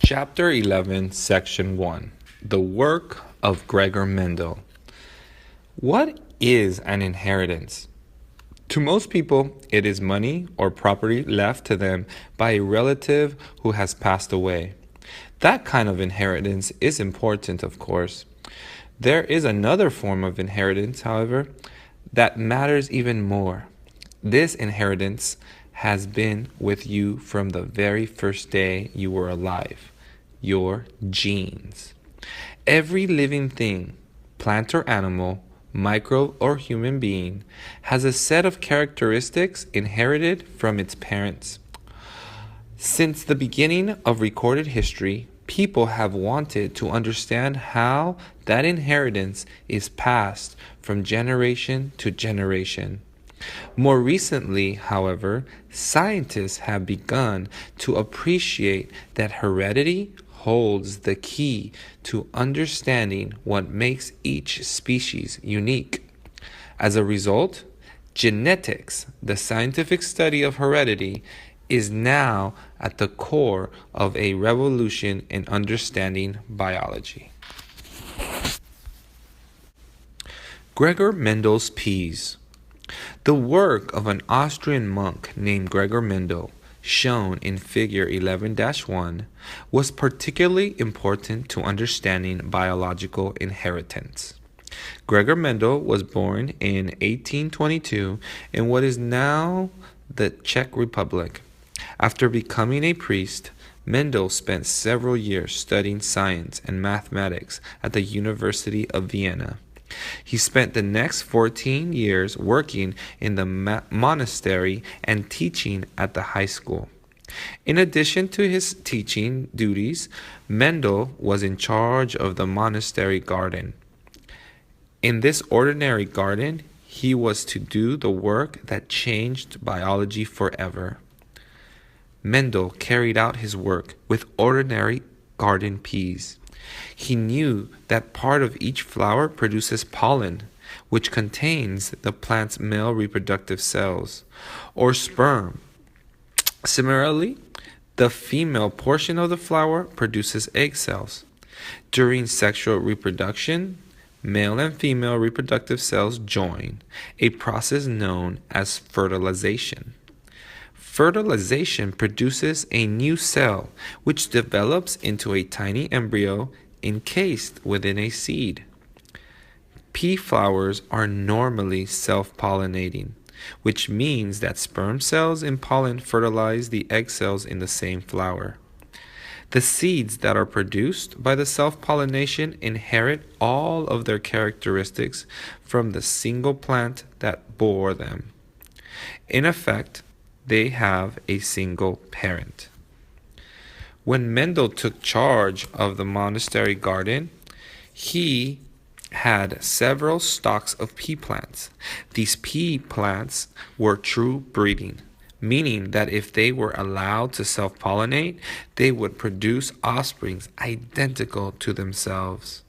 Chapter 11, Section 1. The Work of Gregor Mendel. What is an inheritance? To most people, it is money or property left to them by a relative who has passed away. That kind of inheritance is important, of course. There is another form of inheritance, however, that matters even more. This inheritance has been with you from the very first day you were alive. Your genes. Every living thing, plant or animal, microbe or human being, has a set of characteristics inherited from its parents. Since the beginning of recorded history, people have wanted to understand how that inheritance is passed from generation to generation. More recently, however, scientists have begun to appreciate that heredity holds the key to understanding what makes each species unique. As a result, genetics, the scientific study of heredity, is now at the core of a revolution in understanding biology. Gregor Mendel's peas. The work of an Austrian monk named Gregor Mendel, shown in Figure 11-1, was particularly important to understanding biological inheritance. Gregor Mendel was born in 1822 in what is now the Czech Republic. After becoming a priest, Mendel spent several years studying science and mathematics at the University of Vienna. He spent the next 14 years working in the monastery and teaching at the high school. In addition to his teaching duties, Mendel was in charge of the monastery garden. In this ordinary garden, he was to do the work that changed biology forever. Mendel carried out his work with ordinary garden peas. He knew that part of each flower produces pollen, which contains the plant's male reproductive cells, or sperm. Similarly, the female portion of the flower produces egg cells. During sexual reproduction, male and female reproductive cells join, a process known as fertilization. Fertilization produces a new cell, which develops into a tiny embryo encased within a seed. Pea flowers are normally self-pollinating, which means that sperm cells in pollen fertilize the egg cells in the same flower. The seeds that are produced by the self-pollination inherit all of their characteristics from the single plant that bore them. In effect, they have a single parent. When Mendel took charge of the monastery garden, he had several stocks of pea plants. These pea plants were true breeding, meaning that if they were allowed to self-pollinate, they would produce offsprings identical to themselves.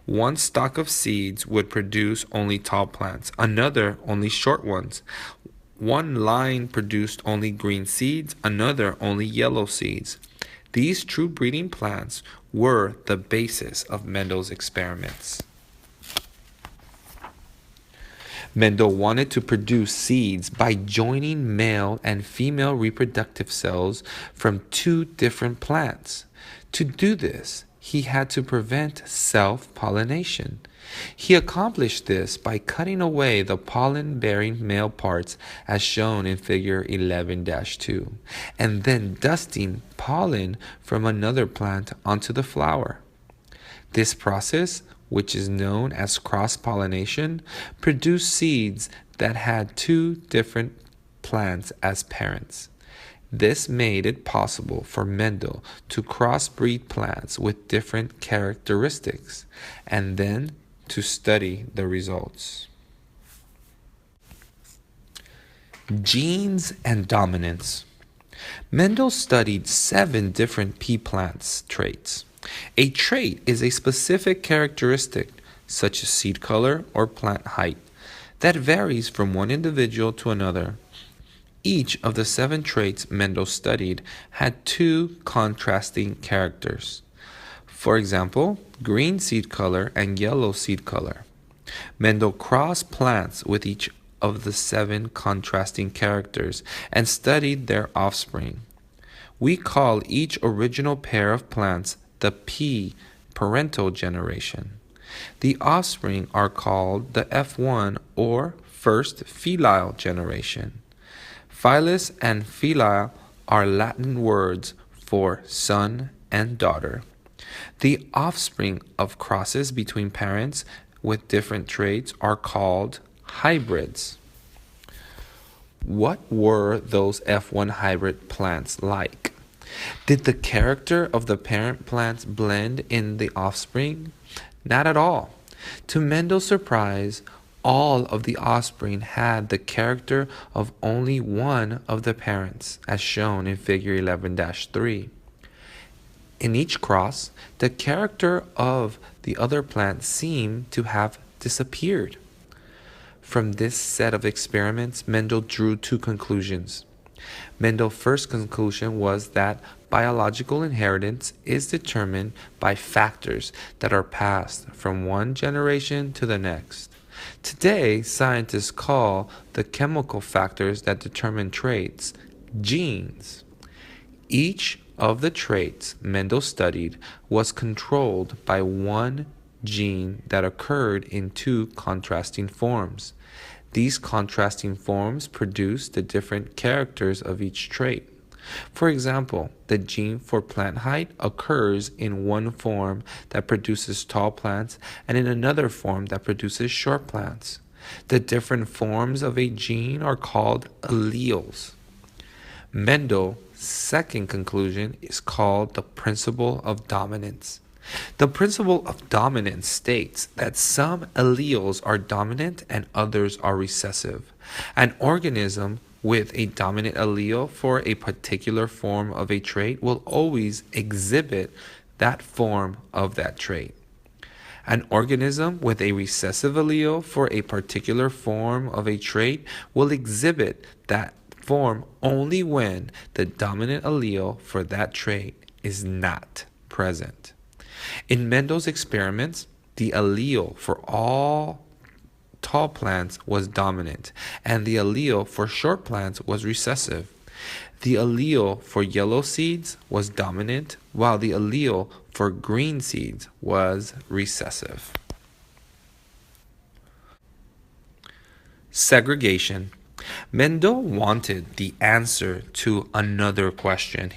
One stock of seeds would produce only tall plants, another only short ones. One line produced only green seeds, another only yellow seeds. These true breeding plants were the basis of Mendels experiments. Mendel wanted to produce seeds by joining male and female reproductive cells from two different plants. To do this, he had to prevent self-pollination. He accomplished this by cutting away the pollen-bearing male parts as shown in Figure 11-2, and then dusting pollen from another plant onto the flower. This process, which is known as cross-pollination, produced seeds that had two different plants as parents. This made it possible for Mendel to crossbreed plants with different characteristics, and then to study the results. Genes and dominance. Mendel studied 7 different pea plants traits. A trait is a specific characteristic, such as seed color or plant height, that varies from one individual to another. Each of the 7 traits Mendel studied had 2 contrasting characters. For example, green seed color and yellow seed color. Mendel crossed plants with each of the 7 contrasting characters and studied their offspring. We call each original pair of plants the P parental generation. The offspring are called the F1 or first filial generation. Philus and filial are Latin words for son and daughter. The offspring of crosses between parents with different traits are called hybrids. What were those F1 hybrid plants like? Did the character of the parent plants blend in the offspring? Not at all. To Mendel's surprise, all of the offspring had the character of only one of the parents, as shown in figure 11-3. In each cross, the character of the other plant seemed to have disappeared. From this set of experiments, Mendel drew 2 conclusions. Mendel's first conclusion was that biological inheritance is determined by factors that are passed from one generation to the next. Today, scientists call the chemical factors that determine traits genes. Each of the traits Mendel studied was controlled by one gene that occurred in 2 contrasting forms. These contrasting forms produce the different characters of each trait. For example, the gene for plant height occurs in one form that produces tall plants and in another form that produces short plants. The different forms of a gene are called alleles. Mendel's second conclusion is called the principle of dominance. The principle of dominance states that some alleles are dominant and others are recessive. An organism with a dominant allele for a particular form of a trait will always exhibit that form of that trait. An organism with a recessive allele for a particular form of a trait will exhibit that form only when the dominant allele for that trait is not present. In Mendels experiments, the allele for all tall plants was dominant, and the allele for short plants was recessive. The allele for yellow seeds was dominant, while the allele for green seeds was recessive. Segregation. Mendel wanted the answer to another question.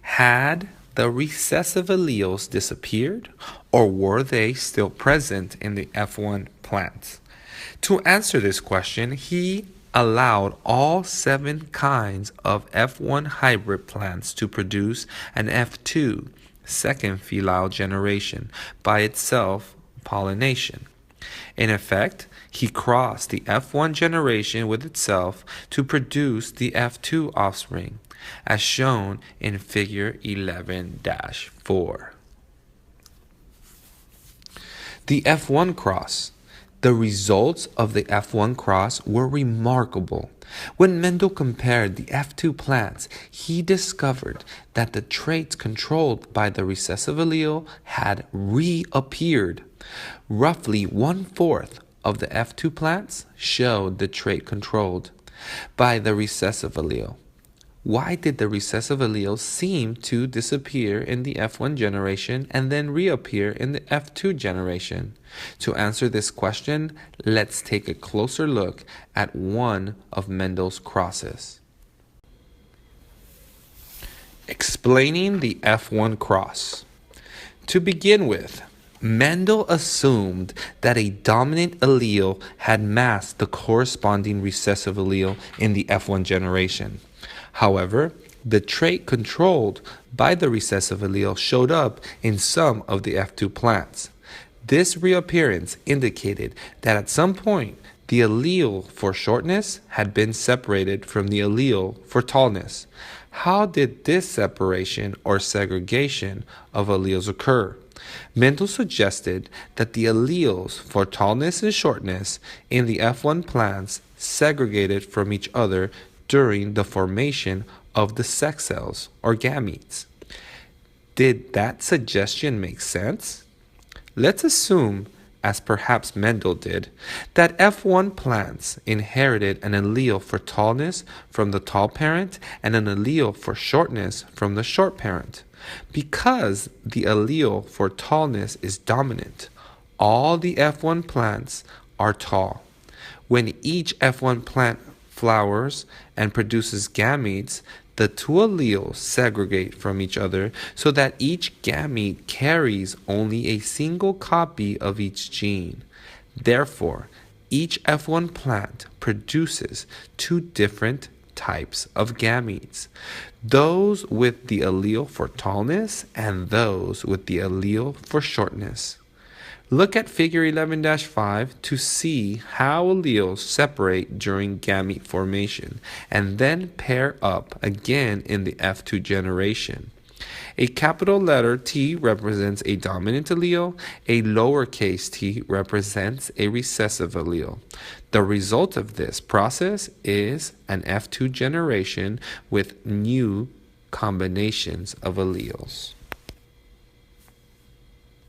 Had the recessive alleles disappeared, or were they still present in the F1 plants? To answer this question, he allowed all 7 kinds of F1 hybrid plants to produce an F2, second filial generation, by itself pollination. In effect, he crossed the F1 generation with itself to produce the F2 offspring, as shown in figure 11-4. The F1 cross. The results of the F1 cross were remarkable. When Mendel compared the F2 plants, he discovered that the traits controlled by the recessive allele had reappeared. Roughly 1/4 of the F2 plants showed the trait controlled by the recessive allele. Why did the recessive allele seem to disappear in the F1 generation and then reappear in the F2 generation? To answer this question, let's take a closer look at one of Mendel's crosses. Explaining the F1 cross. To begin with, Mendel assumed that a dominant allele had masked the corresponding recessive allele in the F1 generation. However, the trait controlled by the recessive allele showed up in some of the F2 plants. This reappearance indicated that at some point the allele for shortness had been separated from the allele for tallness. How did this separation or segregation of alleles occur? Mendel suggested that the alleles for tallness and shortness in the F1 plants segregated from each other during the formation of the sex cells or gametes. Did that suggestion make sense? Let's assume, as perhaps Mendel did, that F1 plants inherited an allele for tallness from the tall parent and an allele for shortness from the short parent. Because the allele for tallness is dominant, all the F1 plants are tall. When each F1 plant flowers and produces gametes, the two alleles segregate from each other so that each gamete carries only a single copy of each gene. Therefore, each F1 plant produces two different types of gametes, those with the allele for tallness and those with the allele for shortness. Look at figure 11-5 to see how alleles separate during gamete formation and then pair up again in the F2 generation. A capital letter T represents a dominant allele, a lowercase t represents a recessive allele. The result of this process is an F2 generation with new combinations of alleles.